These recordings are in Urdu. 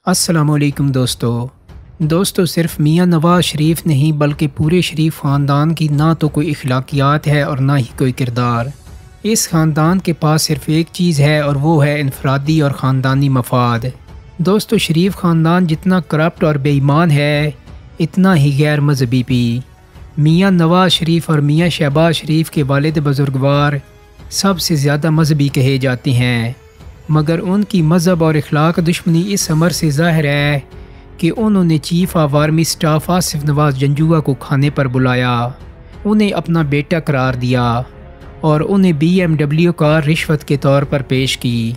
السلام علیکم دوستو صرف میاں نواز شریف نہیں بلکہ پورے شریف خاندان کی نہ تو کوئی اخلاقیات ہے اور نہ ہی کوئی کردار۔ اس خاندان کے پاس صرف ایک چیز ہے اور وہ ہے انفرادی اور خاندانی مفاد۔ دوستو شریف خاندان جتنا کرپٹ اور بے ایمان ہے اتنا ہی غیر مذہبی بھی۔ میاں نواز شریف اور میاں شہباز شریف کے والد بزرگوار سب سے زیادہ مذہبی کہے جاتے ہیں، مگر ان کی مذہب اور اخلاق دشمنی اس امر سے ظاہر ہے کہ انہوں نے chief of army staff Asif Nawaz Janjua کو کھانے پر بلایا، انہیں اپنا بیٹا قرار دیا اور انہیں BMW کار رشوت کے طور پر پیش کی۔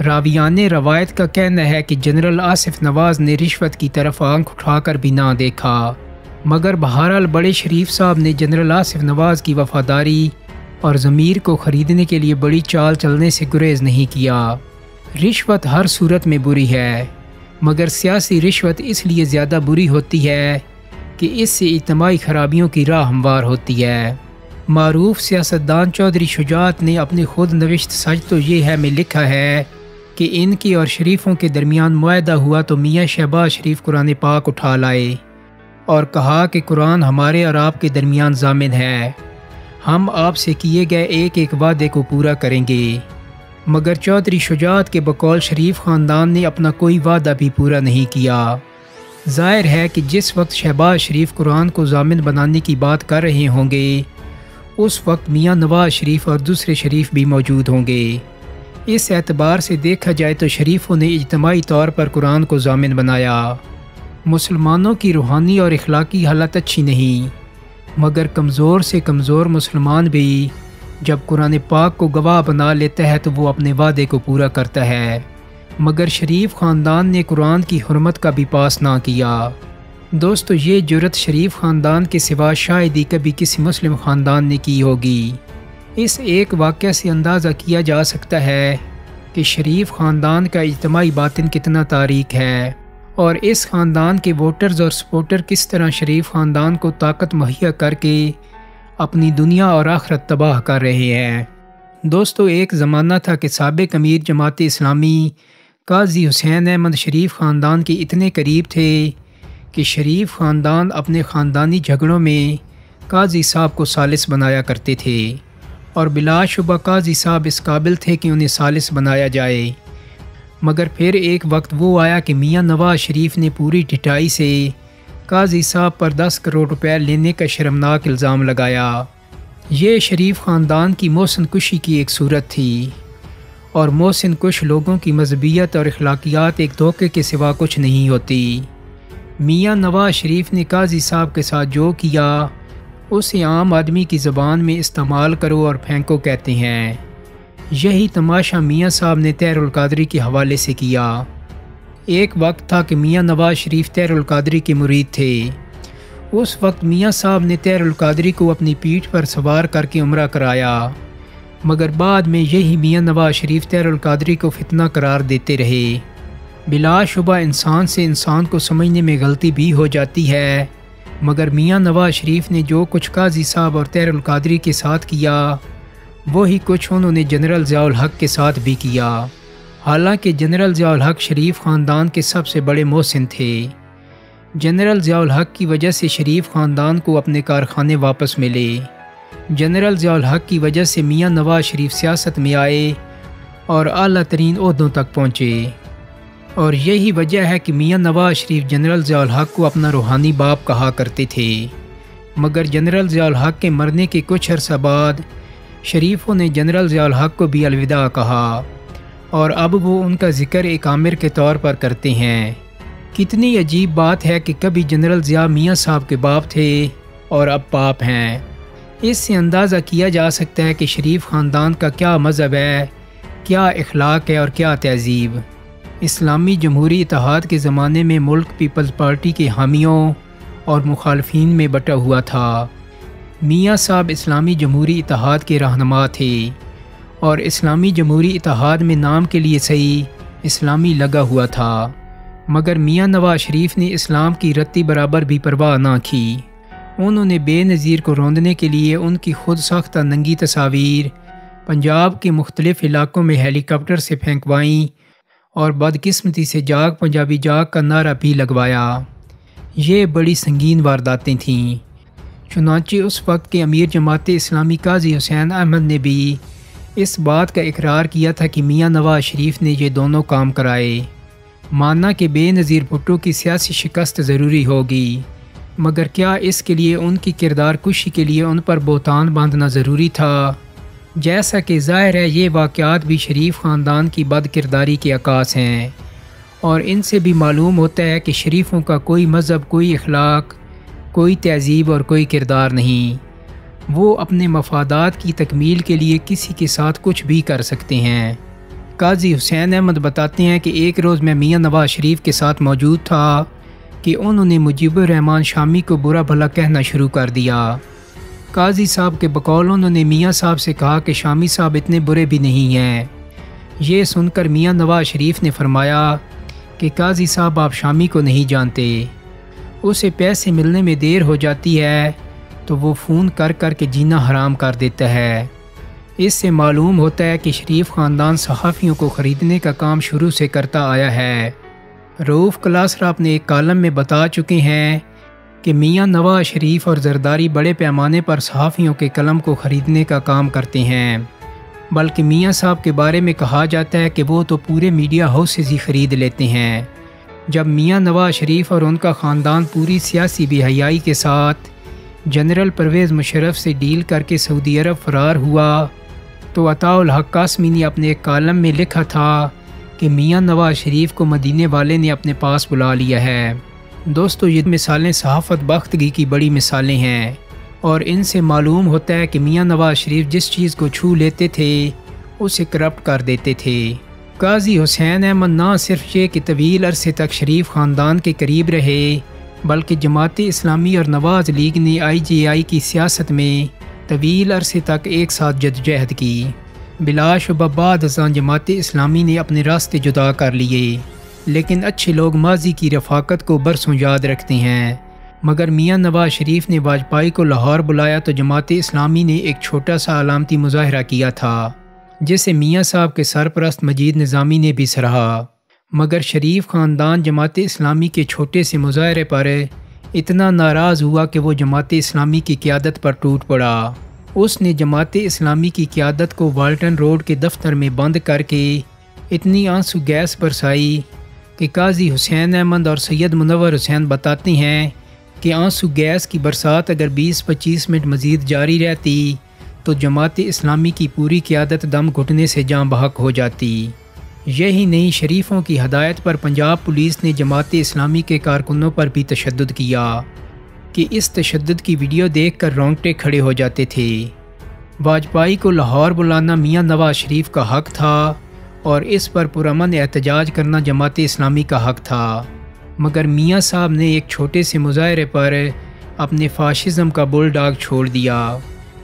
راویان روایت کا کہنا ہے کہ جنرل آصف نواز نے رشوت کی طرف آنکھ اٹھا کر بھی نہ دیکھا، مگر بہرحال بڑے شریف صاحب نے جنرل آصف نواز کی وفاداری اور ضمیر کو خریدنے کے لیے بڑی چال چلنے سے گریز نہیں کیا۔ رشوت ہر صورت میں بری ہے، مگر سیاسی رشوت اس لیے زیادہ بری ہوتی ہے کہ اس سے اجتماعی خرابیوں کی راہ ہموار ہوتی ہے۔ معروف سیاستدان چودھری شجاعت نے اپنی خود نوشت سچ تو یہ ہے میں لکھا ہے کہ ان کے اور شریفوں کے درمیان معاہدہ ہوا تو میاں شہباز شریف قرآن پاک اٹھا لائے اور کہا کہ قرآن ہمارے اور آپ کے درمیان ضامن ہے، ہم آپ سے کیے گئے ایک ایک وعدے کو پورا کریں گے۔ مگر چودھری شجاعت کے بقول شریف خاندان نے اپنا کوئی وعدہ بھی پورا نہیں کیا۔ ظاہر ہے کہ جس وقت شہباز شریف قرآن کو ضامن بنانے کی بات کر رہے ہوں گے اس وقت میاں نواز شریف اور دوسرے شریف بھی موجود ہوں گے۔ اس اعتبار سے دیکھا جائے تو شریفوں نے اجتماعی طور پر قرآن کو ضامن بنایا۔ مسلمانوں کی روحانی اور اخلاقی حالت اچھی نہیں، مگر کمزور سے کمزور مسلمان بھی جب قرآن پاک کو گواہ بنا لیتا ہے تو وہ اپنے وعدے کو پورا کرتا ہے، مگر شریف خاندان نے قرآن کی حرمت کا بھی پاس نہ کیا۔ دوستو یہ جرت شریف خاندان کے سوا شاید ہی کبھی کسی مسلم خاندان نے کی ہوگی۔ اس ایک واقعہ سے اندازہ کیا جا سکتا ہے کہ شریف خاندان کا اجتماعی باطن کتنا تاریک ہے اور اس خاندان کے ووٹرز اور سپورٹر کس طرح شریف خاندان کو طاقت مہیا کر کے اپنی دنیا اور آخرت تباہ کر رہے ہیں۔ دوستو ایک زمانہ تھا کہ سابق امیر جماعت اسلامی قاضی حسین احمد شریف خاندان کے اتنے قریب تھے کہ شریف خاندان اپنے خاندانی جھگڑوں میں قاضی صاحب کو ثالث بنایا کرتے تھے اور بلا شبہ قاضی صاحب اس قابل تھے کہ انہیں ثالث بنایا جائے۔ مگر پھر ایک وقت وہ آیا کہ میاں نواز شریف نے پوری ڈٹائی سے قاضی صاحب پر 10 کروڑ روپے لینے کا شرمناک الزام لگایا۔ یہ شریف خاندان کی محسن کشی کی ایک صورت تھی اور محسن کش لوگوں کی مذہبیت اور اخلاقیات ایک دھوکے کے سوا کچھ نہیں ہوتی۔ میاں نواز شریف نے قاضی صاحب کے ساتھ جو کیا اسے عام آدمی کی زبان میں استعمال کرو اور پھینکو کہتے ہیں۔ یہی تماشا میاں صاحب نے طاہر القادری کے حوالے سے کیا۔ ایک وقت تھا کہ میاں نواز شریف طاہر القادری کے مرید تھے۔ اس وقت میاں صاحب نے طاہر القادری کو اپنی پیٹھ پر سوار کر کے عمرہ کرایا، مگر بعد میں یہی میاں نواز شریف طاہر القادری کو فتنہ قرار دیتے رہے۔ بلا شبہ انسان سے انسان کو سمجھنے میں غلطی بھی ہو جاتی ہے، مگر میاں نواز شریف نے جو کچھ قاضی صاحب اور طاہر القادری کے ساتھ کیا وہی کچھ انہوں نے جنرل ضیاء الحق کے ساتھ بھی کیا، حالانکہ جنرل ضیاء الحق شریف خاندان کے سب سے بڑے محسن تھے۔ جنرل ضیاء الحق کی وجہ سے شریف خاندان کو اپنے کارخانے واپس ملے۔ جنرل ضیاء الحق کی وجہ سے میاں نواز شریف سیاست میں آئے اور اعلیٰ ترین عہدوں تک پہنچے، اور یہی وجہ ہے کہ میاں نواز شریف جنرل ضیاء الحق کو اپنا روحانی باپ کہا کرتے تھے۔ مگر جنرل ضیاء الحق کے مرنے کے کچھ عرصہ بعد شریفوں نے جنرل ضیاء الحق کو بھی الوداع کہا اور اب وہ ان کا ذکر ایک آمر کے طور پر کرتے ہیں۔ کتنی عجیب بات ہے کہ کبھی جنرل ضیاء میاں صاحب کے باپ تھے اور اب باپ ہیں۔ اس سے اندازہ کیا جا سکتا ہے کہ شریف خاندان کا کیا مذہب ہے، کیا اخلاق ہے اور کیا تہذیب۔ اسلامی جمہوری اتحاد کے زمانے میں ملک پیپلز پارٹی کے حامیوں اور مخالفین میں بٹا ہوا تھا۔ میاں صاحب اسلامی جمہوری اتحاد کے رہنما تھے اور اسلامی جمہوری اتحاد میں نام کے لیے صحیح اسلامی لگا ہوا تھا، مگر میاں نواز شریف نے اسلام کی رتی برابر بھی پرواہ نہ کی۔ انہوں نے بے نظیر کو روندنے کے لیے ان کی خود ساختہ ننگی تصاویر پنجاب کے مختلف علاقوں میں ہیلی کاپٹر سے پھینکوائیں اور بدقسمتی سے جاگ پنجابی جاگ کا نعرہ بھی لگوایا۔ یہ بڑی سنگین وارداتیں تھیں۔ چنانچہ اس وقت کے امیر جماعت اسلامی قاضی حسین احمد نے بھی اس بات کا اقرار کیا تھا کہ میاں نواز شریف نے یہ دونوں کام کرائے۔ ماننا کہ بے نظیر بھٹو کی سیاسی شکست ضروری ہوگی، مگر کیا اس کے لیے ان کی کردار کشی کے لیے ان پر بہتان باندھنا ضروری تھا؟ جیسا کہ ظاہر ہے یہ واقعات بھی شریف خاندان کی بد کرداری کے عکاس ہیں، اور ان سے بھی معلوم ہوتا ہے کہ شریفوں کا کوئی مذہب، کوئی اخلاق، کوئی تہذیب اور کوئی کردار نہیں۔ وہ اپنے مفادات کی تکمیل کے لیے کسی کے ساتھ کچھ بھی کر سکتے ہیں۔ قاضی حسین احمد بتاتے ہیں کہ ایک روز میں میاں نواز شریف کے ساتھ موجود تھا کہ انہوں نے مجیب الرحمن شامی کو برا بھلا کہنا شروع کر دیا۔ قاضی صاحب کے بقول انہوں نے میاں صاحب سے کہا کہ شامی صاحب اتنے برے بھی نہیں ہیں۔ یہ سن کر میاں نواز شریف نے فرمایا کہ قاضی صاحب آپ شامی کو نہیں جانتے، اسے پیسے ملنے میں دیر ہو جاتی ہے تو وہ فون کر کر کے جینا حرام کر دیتا ہے۔ اس سے معلوم ہوتا ہے کہ شریف خاندان صحافیوں کو خریدنے کا کام شروع سے کرتا آیا ہے۔ رؤوف کلاسرا اپنے ایک کالم میں بتا چکے ہیں کہ میاں نواز شریف اور زرداری بڑے پیمانے پر صحافیوں کے قلم کو خریدنے کا کام کرتے ہیں، بلکہ میاں صاحب کے بارے میں کہا جاتا ہے کہ وہ تو پورے میڈیا ہاؤسز ہی خرید لیتے ہیں۔ جب میاں نواز شریف اور ان کا خاندان پوری سیاسی بے حیائی کے ساتھ جنرل پرویز مشرف سے ڈیل کر کے سعودی عرب فرار ہوا تو عطاء الحق قاسمی نے اپنے ایک کالم میں لکھا تھا کہ میاں نواز شریف کو مدینے والے نے اپنے پاس بلا لیا ہے۔ دوستو، یہ مثالیں صحافت باختگی کی بڑی مثالیں ہیں، اور ان سے معلوم ہوتا ہے کہ میاں نواز شریف جس چیز کو چھو لیتے تھے اسے کرپٹ کر دیتے تھے۔ قاضی حسین احمد نہ صرف یہ کہ طویل عرصے تک شریف خاندان کے قریب رہے، بلکہ جماعت اسلامی اور نواز لیگ نے IJI کی سیاست میں طویل عرصے تک ایک ساتھ جدوجہد کی۔ بلا شبہ بعد ازاں جماعت اسلامی نے اپنے راستے جدا کر لیے، لیکن اچھے لوگ ماضی کی رفاقت کو برسوں یاد رکھتے ہیں۔ مگر میاں نواز شریف نے واجپئی کو لاہور بلایا تو جماعت اسلامی نے ایک چھوٹا سا علامتی مظاہرہ کیا تھا، جسے میاں صاحب کے سرپرست مجید نظامی نے بھی سراہا، مگر شریف خاندان جماعت اسلامی کے چھوٹے سے مظاہرے پر اتنا ناراض ہوا کہ وہ جماعت اسلامی کی قیادت پر ٹوٹ پڑا۔ اس نے جماعت اسلامی کی قیادت کو والٹن روڈ کے دفتر میں بند کر کے اتنی آنسو گیس برسائی کہ قاضی حسین احمد اور سید منور حسین بتاتے ہیں کہ آنسو گیس کی برسات اگر 20-25 منٹ مزید جاری رہتی تو جماعت اسلامی کی پوری قیادت دم گھٹنے سے جاں بحق ہو جاتی۔ یہی نہیں، شریفوں کی ہدایت پر پنجاب پولیس نے جماعت اسلامی کے کارکنوں پر بھی تشدد کیا کہ اس تشدد کی ویڈیو دیکھ کر رونگٹے کھڑے ہو جاتے تھے۔ واجپئی کو لاہور بلانا میاں نواز شریف کا حق تھا اور اس پر پرامن احتجاج کرنا جماعت اسلامی کا حق تھا، مگر میاں صاحب نے ایک چھوٹے سے مظاہرے پر اپنے فاشزم کا بل ڈاگ چھوڑ دیا۔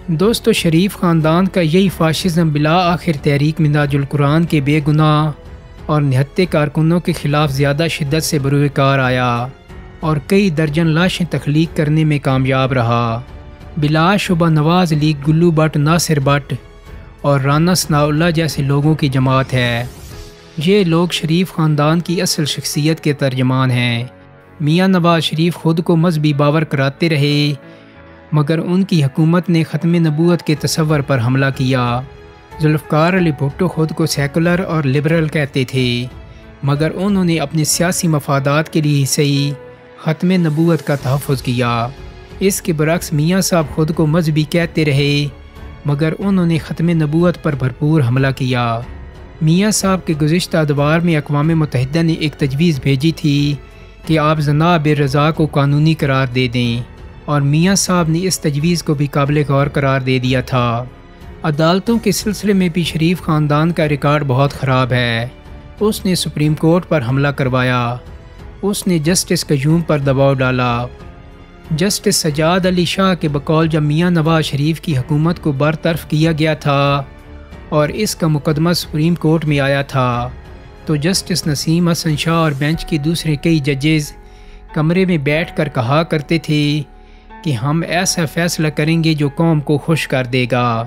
دوستو، شریف خاندان کا یہی فاشزم بلا آخر تحریک منہاج القرآن کے بے گناہ اور نہتے کارکنوں کے خلاف زیادہ شدت سے بروئے کار آیا اور کئی درجن لاشیں تخلیق کرنے میں کامیاب رہا۔ بلا شبہ نواز لیگ گلو بٹ، ناصر بٹ اور رانا ثناء اللہ جیسے لوگوں کی جماعت ہے۔ یہ لوگ شریف خاندان کی اصل شخصیت کے ترجمان ہیں۔ میاں نواز شریف خود کو مذہبی باور کراتے رہے، مگر ان کی حکومت نے ختم نبوت کے تصور پر حملہ کیا۔ ذوالفقار علی بھٹو خود کو سیکولر اور لبرل کہتے تھے، مگر انہوں نے اپنے سیاسی مفادات کے لیے صحیح ختم نبوت کا تحفظ کیا۔ اس کے برعکس میاں صاحب خود کو مذہبی کہتے رہے، مگر انہوں نے ختم نبوت پر بھرپور حملہ کیا۔ میاں صاحب کے گزشتہ ادوار میں اقوام متحدہ نے ایک تجویز بھیجی تھی کہ آپ زنا بے رضا کو قانونی قرار دے دیں، اور میاں صاحب نے اس تجویز کو بھی قابل غور قرار دے دیا تھا۔ عدالتوں کے سلسلے میں بھی شریف خاندان کا ریکارڈ بہت خراب ہے۔ اس نے سپریم کورٹ پر حملہ کروایا، اس نے جسٹس قیوم پر دباؤ ڈالا۔ جسٹس سجاد علی شاہ کے بقول جب میاں نواز شریف کی حکومت کو برطرف کیا گیا تھا اور اس کا مقدمہ سپریم کورٹ میں آیا تھا تو جسٹس نسیم حسن شاہ اور بینچ کے دوسرے کئی ججز کمرے میں بیٹھ کر کہا کرتے تھے کہ ہم ایسا فیصلہ کریں گے جو قوم کو خوش کر دے گا۔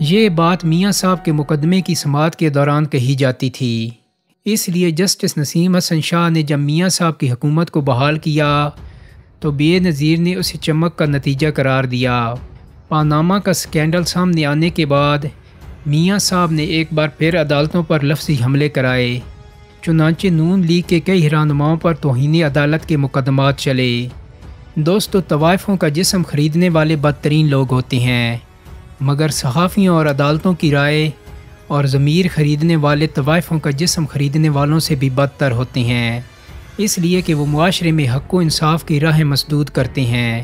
یہ بات میاں صاحب کے مقدمے کی سماعت کے دوران کہی جاتی تھی۔ اس لیے جسٹس نسیم حسن شاہ نے جب میاں صاحب کی حکومت کو بحال کیا تو بے نظیر نے اسے چمک کا نتیجہ قرار دیا۔ پاناما کا سکینڈل سامنے آنے کے بعد میاں صاحب نے ایک بار پھر عدالتوں پر لفظی حملے کرائے، چنانچہ نون لیگ کے کئی رہنماؤں پر توہین عدالت کے مقدمات چلے۔ دوستو، طوائفوں کا جسم خریدنے والے بدترین لوگ ہوتے ہیں، مگر صحافیوں اور عدالتوں کی رائے اور ضمیر خریدنے والے طوائفوں کا جسم خریدنے والوں سے بھی بدتر ہوتے ہیں، اس لیے کہ وہ معاشرے میں حق و انصاف کی راہ مسدود کرتے ہیں۔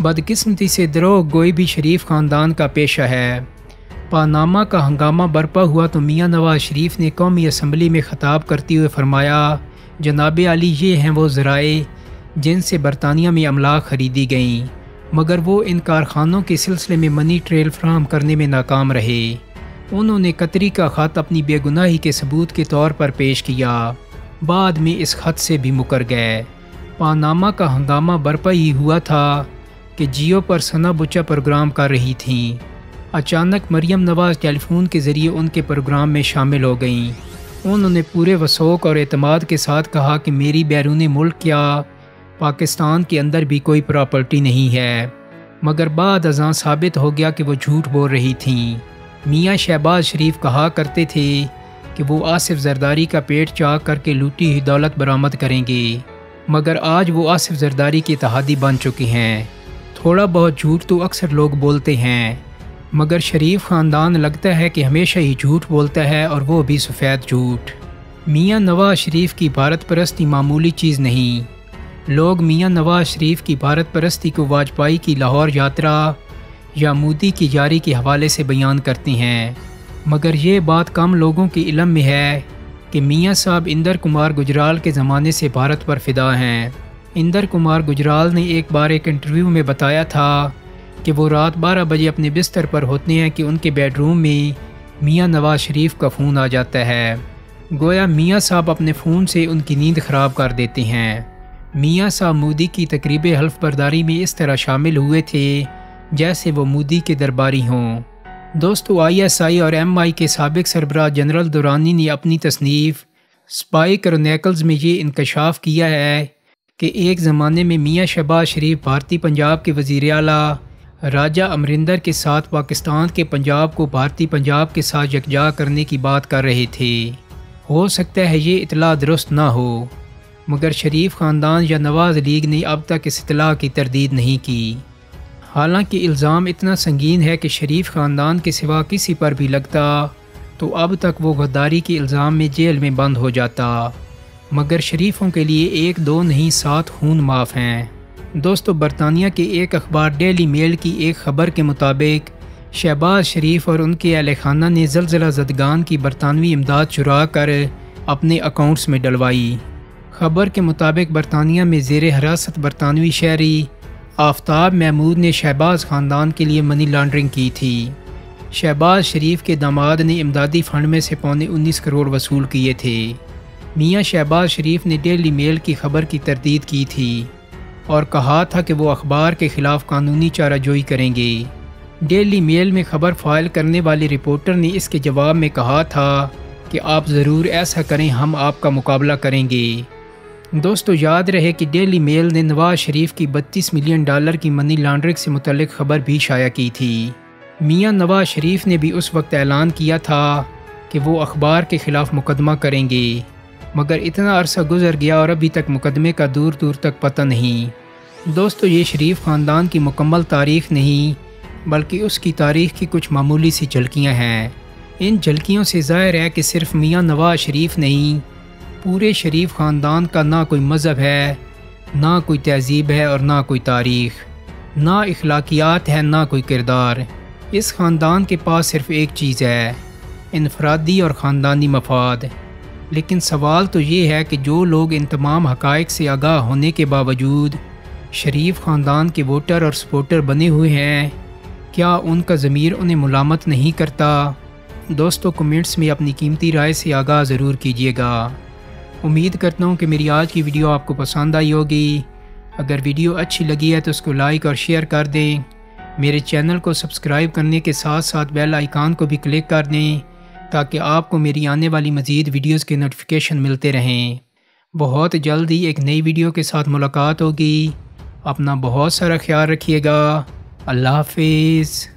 بدقسمتی سے دروغ گوئی بھی شریف خاندان کا پیشہ ہے۔ پاناما کا ہنگامہ برپا ہوا تو میاں نواز شریف نے قومی اسمبلی میں خطاب کرتے ہوئے فرمایا، جناب علی، یہ ہیں وہ ذرائع جن سے برطانیہ میں املاک خریدی گئیں، مگر وہ ان کارخانوں کے سلسلے میں منی ٹریل فراہم کرنے میں ناکام رہے۔ انہوں نے قطری کا خط اپنی بے گناہی کے ثبوت کے طور پر پیش کیا، بعد میں اس خط سے بھی مکر گئے۔ پاناما کا ہنگامہ برپا ہی ہوا تھا کہ جیو پر ثنا بچا پروگرام کر رہی تھیں۔ اچانک مریم نواز ٹیلی فون کے ذریعے ان کے پروگرام میں شامل ہو گئیں۔ انہوں نے پورے وثوق اور اعتماد کے ساتھ کہا کہ میری بیرون ملک کیا پاکستان کے اندر بھی کوئی پراپرٹی نہیں ہے، مگر بعد ازاں ثابت ہو گیا کہ وہ جھوٹ بول رہی تھیں۔ میاں شہباز شریف کہا کرتے تھے کہ وہ آصف زرداری کا پیٹ چاک کر کے لوٹی ہوئی دولت برآمد کریں گے، مگر آج وہ آصف زرداری کے اتحادی بن چکے ہیں۔ تھوڑا بہت جھوٹ تو اکثر لوگ بولتے ہیں، مگر شریف خاندان لگتا ہے کہ ہمیشہ ہی جھوٹ بولتا ہے، اور وہ بھی سفید جھوٹ۔ میاں نواز شریف کی بھارت پرستی معمولی چیز نہیں۔ لوگ میاں نواز شریف کی بھارت پرستی کو واجپائی کی لاہور یاترا یا مودی کی یاری کے حوالے سے بیان کرتے ہیں، مگر یہ بات کم لوگوں کے علم میں ہے کہ میاں صاحب اندر کمار گجرال کے زمانے سے بھارت پر فدا ہیں۔ اندر کمار گجرال نے ایک بار ایک انٹرویو میں بتایا تھا کہ وہ رات 12 بجے اپنے بستر پر ہوتے ہیں کہ ان کے بیڈ روم میں میاں نواز شریف کا فون آ جاتا ہے، گویا میاں صاحب اپنے فون سے ان کی نیند خراب کر دیتے ہیں۔ میاں صاحب مودی کی تقریب حلف برداری میں اس طرح شامل ہوئے تھے جیسے وہ مودی کے درباری ہوں۔ دوستو، ISI اور MI کے سابق سربراہ جنرل دورانی نے اپنی تصنیف سپائی کرونیکلز میں یہ انکشاف کیا ہے کہ ایک زمانے میں میاں شہباز شریف بھارتی پنجاب کے وزیر اعلیٰ راجہ امرندر کے ساتھ پاکستان کے پنجاب کو بھارتی پنجاب کے ساتھ یکجا کرنے کی بات کر رہے تھے۔ ہو سکتا ہے یہ اطلاع درست نہ ہو، مگر شریف خاندان یا نواز لیگ نے اب تک اس اطلاع کی تردید نہیں کی۔ حالانکہ الزام اتنا سنگین ہے کہ شریف خاندان کے سوا کسی پر بھی لگتا تو اب تک وہ غداری کے الزام میں جیل میں بند ہو جاتا، مگر شریفوں کے لیے 1 2 نہیں 7 خون معاف ہیں۔ دوستو، برطانیہ کے ایک اخبار ڈیلی میل کی ایک خبر کے مطابق شہباز شریف اور ان کے اہل خانہ نے زلزلہ زدگان کی برطانوی امداد چرا کر اپنے اکاؤنٹس میں ڈلوائی۔ خبر کے مطابق برطانیہ میں زیر حراست برطانوی شہری آفتاب محمود نے شہباز خاندان کے لیے منی لانڈرنگ کی تھی۔ شہباز شریف کے داماد نے امدادی فنڈ میں سے 19 کروڑ وصول کیے تھے۔ میاں شہباز شریف نے ڈیلی میل کی خبر کی تردید کی تھی اور کہا تھا کہ وہ اخبار کے خلاف قانونی چارہ جوئی کریں گے۔ ڈیلی میل میں خبر فائل کرنے والے رپورٹر نے اس کے جواب میں کہا تھا کہ آپ ضرور ایسا کریں، ہم آپ کا مقابلہ کریں گے۔ دوستو، یاد رہے کہ ڈیلی میل نے نواز شریف کی $32 ملین کی منی لانڈرنگ سے متعلق خبر بھی شائع کی تھی۔ میاں نواز شریف نے بھی اس وقت اعلان کیا تھا کہ وہ اخبار کے خلاف مقدمہ کریں گے، مگر اتنا عرصہ گزر گیا اور ابھی تک مقدمے کا دور دور تک پتہ نہیں۔ دوستو، یہ شریف خاندان کی مکمل تاریخ نہیں بلکہ اس کی تاریخ کی کچھ معمولی سی جھلکیاں ہیں۔ ان جھلکیوں سے ظاہر ہے کہ صرف میاں نواز شریف نہیں، پورے شریف خاندان کا نہ کوئی مذہب ہے، نہ کوئی تہذیب ہے اور نہ کوئی تاریخ، نہ اخلاقیات ہے، نہ کوئی کردار۔ اس خاندان کے پاس صرف ایک چیز ہے، انفرادی اور خاندانی مفاد۔ لیکن سوال تو یہ ہے کہ جو لوگ ان تمام حقائق سے آگاہ ہونے کے باوجود شریف خاندان کے ووٹر اور سپورٹر بنے ہوئے ہیں، کیا ان کا ضمیر انہیں ملامت نہیں کرتا؟ دوستو، کمنٹس میں اپنی قیمتی رائے سے آگاہ ضرور کیجیے گا۔ امید کرتا ہوں کہ میری آج کی ویڈیو آپ کو پسند آئی ہوگی۔ اگر ویڈیو اچھی لگی ہے تو اس کو لائک اور شیئر کر دیں۔ میرے چینل کو سبسکرائب کرنے کے ساتھ ساتھ بیل آئیکن کو بھی کلک کر دیں تاکہ آپ کو میری آنے والی مزید ویڈیوز کے نوٹیفیکیشن ملتے رہیں۔ بہت جلد ہی ایک نئی ویڈیو کے ساتھ ملاقات ہوگی۔ اپنا بہت سارا خیال رکھیے گا۔ اللہ حافظ۔